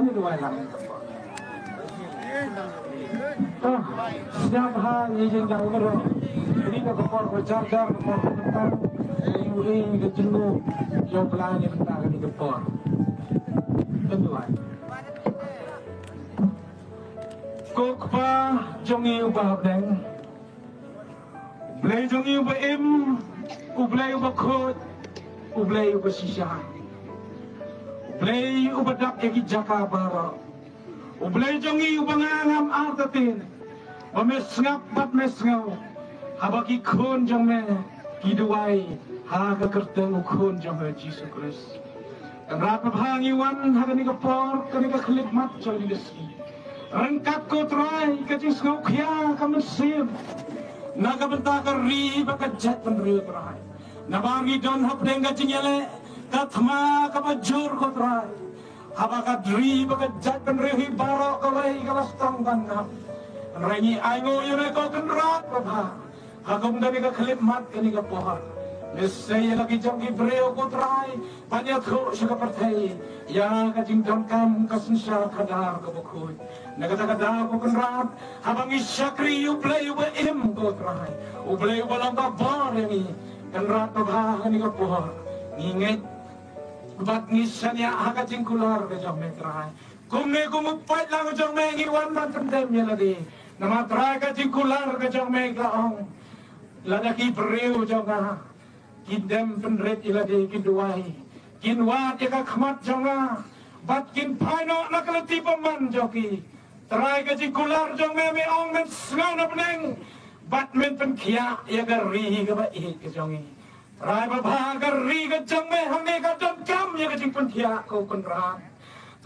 kami dua lang. Setiap hari yang jauh baru ini ke kepor berjajar kepor tentang ini ke jenuh yang pelani tentang ini kepor tentuan. Kok pa jongi ubah deng, blay jongi ubah im, ublay ubah khot, ublay ubah sisa, ublay ubah dak egi jaka bara. Ublay jongi ubangangam artatin, mamesngap bat mesngau, habaki khon jongme kiduai haga kerteng khon jongme Jesus Christ. Rat phangiwan hagani kapor kani ka khlikmat joli desi. Rengkat ko try kajing ngau khia kamesim. Naga benta kari bakajat penriu try. Nabangi don hapdeng kajingele kathma kabajur ko try. Habaka dri bakajat penriu baro kalai kalastang banam. Rengi aingo yune ko kenrat prabha. Hagum dani ka khlikmat kani ka pohar. Nesaya lagi jongi breo ko try. Banyak ko siya kapartay. Ya kajing don kam kasensa kadar kabukhoy. Nagata-gata ko kenrat. Habang isyakri ublay uba im ko try. Ublay uba lang babar yang kenrat prabha kani ka pohar. Ngingit bat ngisan ya hakajing kular ka jong me try. Kumne kumupait lang ka jong me ngiwan man tandem niya lagi. Namatry kajing kular ka jong me kaong. Ladaki breo jong nga. Kindem penret ilade kinduai. Kinwat ya kakmat jonga. Bat kin paino nakalati paman joki. Terai kajing kular jong me ong men sngau na peneng. Bat men penkia ya gari ka baik ka jongi. Terai babha gari ka jong me hangi ka don kam ya kajing penkia ko kunrat.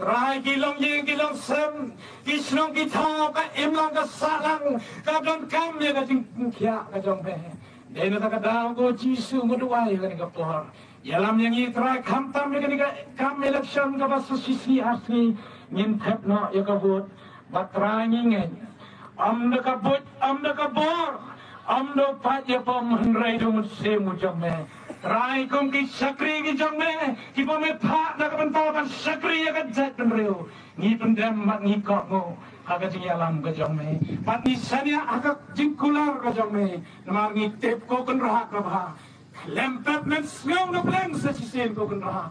Terai kilong ying kilong sem. Kisnong kitao ka imlang ka salang. Ka don kam ya kajing penkia ka jong me. Dena takadaw ko Jisu maduay kani ka pohar. Yalam yang itra kamtam ya kani ka kam election ka basu sisi asli ngin tep no ya kabut batray ngingen. Am da kabut am da kabor. Am do pat ya pom rai do mutse mu jamme. Try kum ki sakri ki jamme ki pom me pha da ka bantawan sakri ya ka jat penreu. Ngi pendam mat ngi kok mo. Aga jing yalam ka jong me pat ni sanya aga jing kular ka jong me namar ni tep ko kan raha ka bha lempet men ngau na bleng sa sisen ko kan raha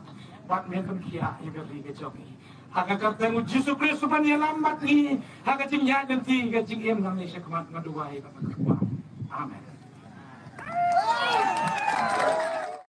pat men kan kia i beli ka jong me aga karteng Yesus Kristus pan yalam mat ni aga jing ya nanti ka jing em nang ni sekmat maduai ka amen.